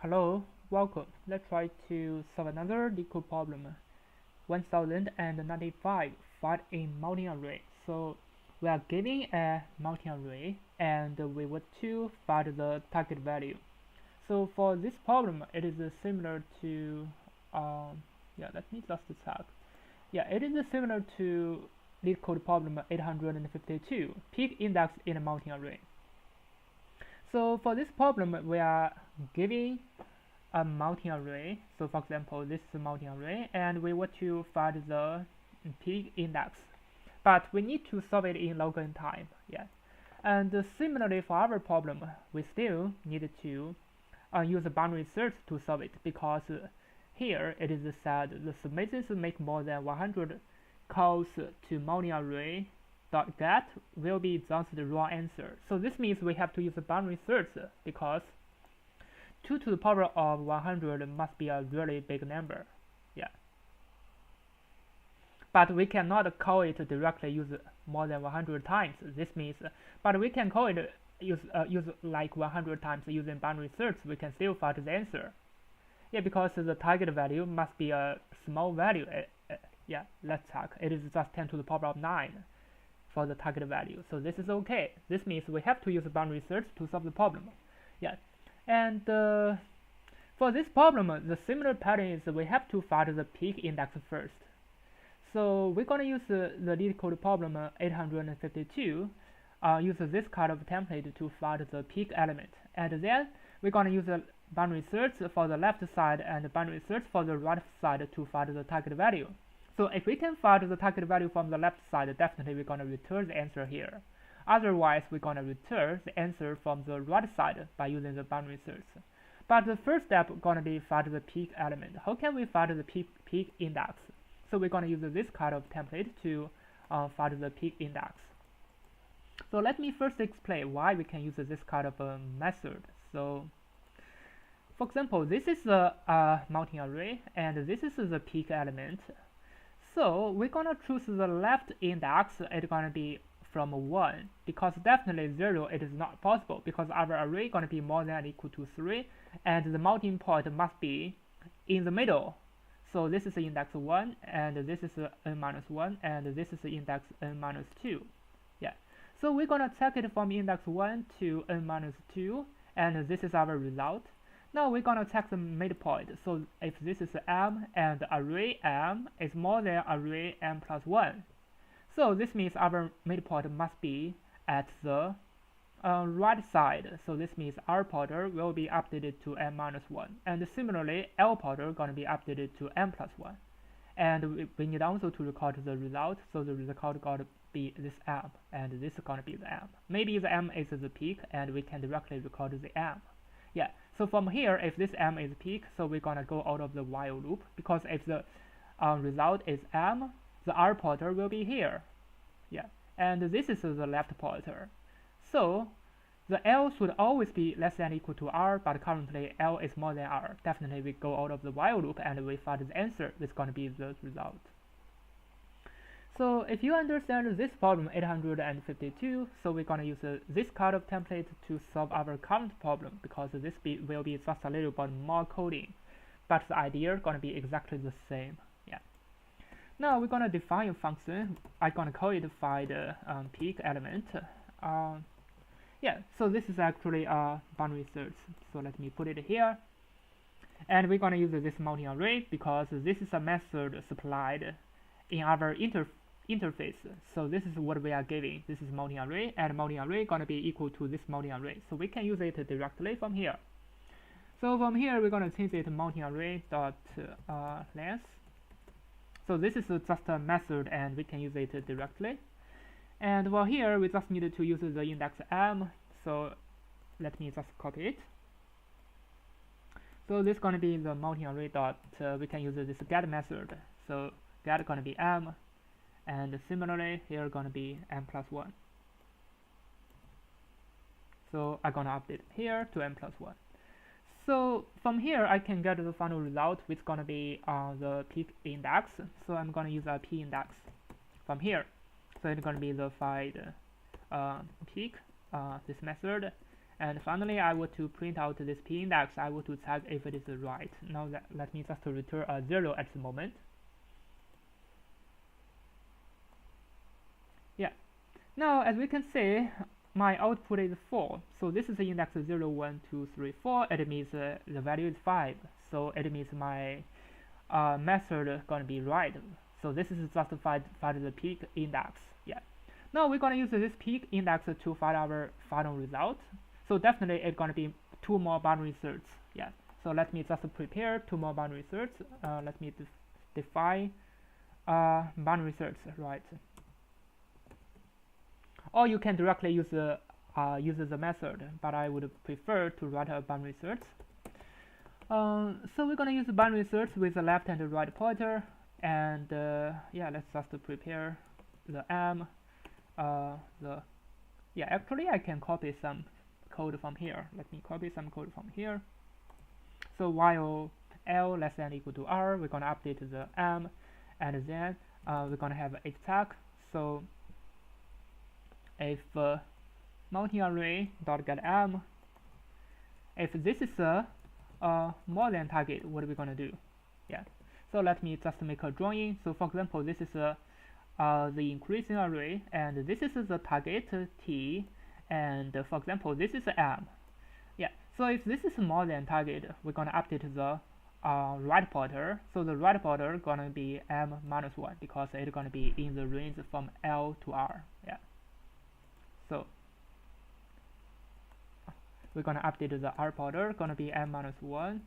Hello, welcome. Let's try to solve another Leetcode problem. 1095, find a multi-array. So we are given a multi-array and we want to find the target value. So for this problem, it is similar to, let me just check. Yeah, it is similar to Leetcode problem 852, pick index in a multi-array. So for this problem, we are giving a multi-array. So for example, this is a multi-array, and we want to find the peak index, but we need to solve it in local time. Yeah, and similarly for our problem, we still need to use a boundary search to solve it, because here it is said the submissions make more than 100 calls to multi-array get will be thus the wrong answer. So this means we have to use a boundary search, because 2 to the power of 100 must be a really big number. Yeah. But we cannot call it directly use more than 100 times. This means, but we can call it use like 100 times using boundary search. We can still find the answer. Yeah, because the target value must be a small value. Yeah, let's check. It is just 10 to the power of 9 for the target value. So this is okay. This means we have to use boundary search to solve the problem. Yeah. And for this problem, the similar pattern is we have to find the peak index first. So we're going to use the Leetcode problem 852, use this kind of template to find the peak element. And then we're going to use a boundary search for the left side and boundary search for the right side to find the target value. So if we can find the target value from the left side, definitely we're going to return the answer here. Otherwise, we're going to return the answer from the right side by using the boundary search. But the first step is going to be find the peak element. How can we find the peak index? So we're going to use this kind of template to find the peak index. So let me first explain why we can use this kind of method. So for example, this is a multi-array, and this is the peak element. So we're going to choose the left index. It's going to be from 1, because definitely 0 it is not possible, because our array is going to be more than or equal to 3, and the melting point must be in the middle. So this is the index 1, and this is n minus 1, and this is the index n minus 2. Yeah. So we're going to check it from index 1 to n minus 2, and this is our result. Now we're going to check the midpoint. So if this is m and array m is more than array m plus 1, so this means our midpoint must be at the right side. So this means r pointer will be updated to m minus 1. And similarly, l pointer going to be updated to m plus 1. And we need also to record the result. So the result got to be this m, and this is going to be the m. Maybe the m is the peak, and we can directly record the m. Yeah, so from here, if this m is peak, so we're going to go out of the while loop, because if the result is m, the r pointer will be here. Yeah, and this is the left pointer. So the L should always be less than or equal to R, but currently L is more than R. Definitely we go out of the while loop and we find the answer. This is going to be the result. So if you understand this problem 852, so we're going to use this kind of template to solve our current problem, because this will be just a little bit more coding, but the idea is going to be exactly the same. Yeah. Now we're going to define a function. I'm going to call it find peak element. Yeah, so this is actually a boundary search. So let me put it here. And we're going to use this multi-array, because this is a method supplied in our interface. So this is what we are giving. This is multi-array, and multi-array going to be equal to this multi-array. So we can use it directly from here. So from here, we're going to change it multi-array dot length. So this is just a method, and we can use it directly. And well, here we just needed to use the index m. So let me just copy it. So this is going to be the multi-array dot. We can use this get method. So get going to be m, and similarly here going to be m plus 1. So I'm going to update here to m plus 1. So from here I can get the final result, which is going to be the peak index. So I'm going to use a p index from here. So it's going to be the find peak, this method, And finally, I want to print out this p index. I want to check if it is right. Now let me just return a 0 at the moment. Yeah. Now as we can see, my output is 4. So this is the index 0, 1, 2, 3, 4. It means the value is 5. So it means my method gonna be right. So this is just to find the peak index. Yeah. Now we're gonna use this peak index to find our final result. So definitely it's gonna be 2 more boundary searches. Yeah. So let me just prepare 2 more boundary searches. Let me define boundary search, right? Or you can directly use the method, but I would prefer to write a boundary search. So we're gonna use the boundary search with the left and the right pointer, and yeah, let's just prepare the actually I can copy some code from here. Let me copy some code from here. So while L less than or equal to R, we're gonna update the M, and then we're gonna have if tag. So if multi-array dot get M, if this is a more than target, what are we gonna do? Yeah. So let me just make a drawing. So for example, this is the increasing array, and this is the target T, and for example, this is M. Yeah. So if this is more than target, we're gonna update the right pointer. So the right pointer gonna be M minus 1 because it's gonna be in the range from L to R. Yeah. So we're gonna update the R pointer, gonna be M minus 1.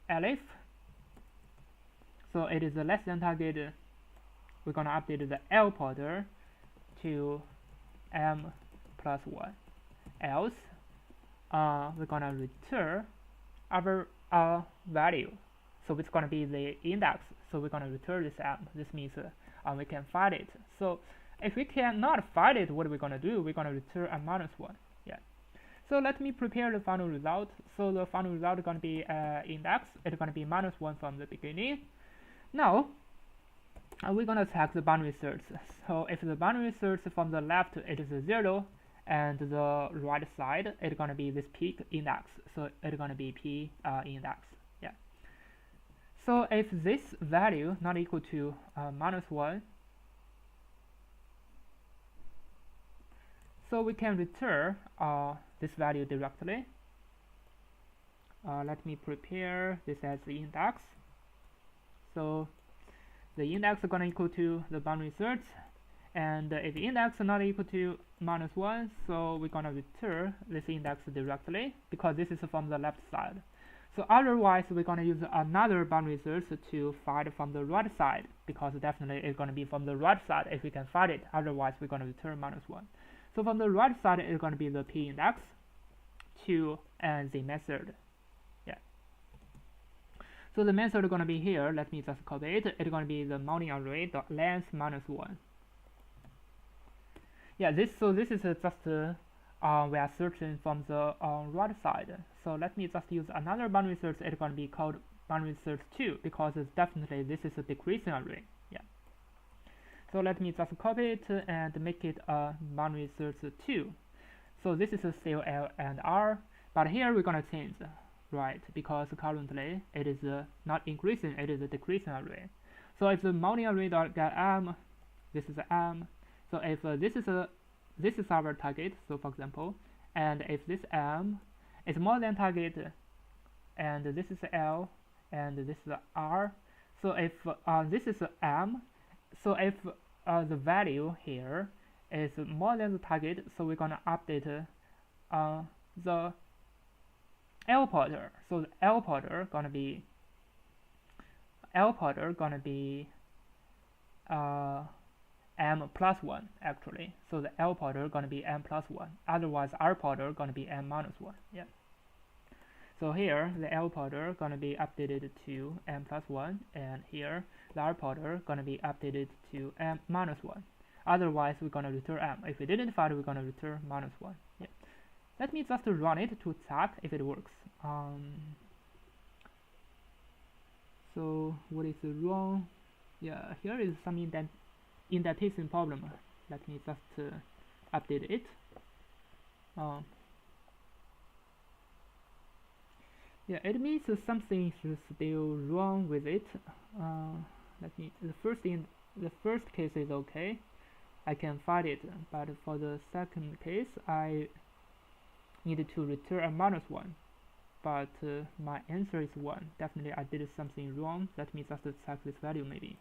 Elif. So it is less than target. We're gonna update the L pointer to M plus 1. Else, we're gonna return our value. So it's gonna be the index. So we're gonna return this M. This means we can find it. So if we cannot find it, what are we gonna do? We're gonna return a minus 1. Yeah. So let me prepare the final result. So the final result is gonna be index. It's gonna be minus 1 from the beginning. Now we're gonna check the boundary search. So if the boundary search from the left it is 0, and the right side it's gonna be this peak index. So it's gonna be p index. Yeah. So if this value not equal to minus 1, so we can return this value directly. Let me prepare this as the index. So the index is going to equal to the boundary search, and if the index is not equal to minus 1, so we're going to return this index directly because this is from the left side. So otherwise we're going to use another boundary search to find from the right side, because definitely it's going to be from the right side if we can find it. Otherwise we're going to return minus 1. So from the right side it's going to be the p index to and the method. Yeah. So the method is going to be here. Let me just copy it. It's going to be the multi-array dot length minus 1. Yeah. This is just we are searching from the right side. So let me just use another boundary search. It's going to be called boundary search 2 because it's definitely this is a decreasing array. Yeah. So let me just copy it and make it a boundary search 2. So this is still L and R, but here we're gonna change, right? Because currently it is not increasing, it is a decreasing array. So if the multi-array dot get M, this is M. So if this is our target, so for example, and if this M is more than target, and this is L, and this is R. So if this is M, so if the value here is more than the target, so we're gonna update the L pointer. So the L pointer gonna be M plus 1 actually. So the L pointer gonna be M plus 1. Otherwise R pointer gonna be M minus 1. Yeah. So here the L pointer gonna be updated to M plus 1, and here the R pointer gonna be updated to M minus 1. Otherwise we're gonna return M. If we didn't find it, we're gonna return minus 1. Yeah. Let me just run it to check if it works. So what is wrong? Yeah, here is some indentation problem. Let me just update it. Yeah, it means something is still wrong with it. Let me. The first case is okay. I can find it, but for the second case, I need to return a -1. But my answer is 1. Definitely, I did something wrong. That means I have to check this value maybe.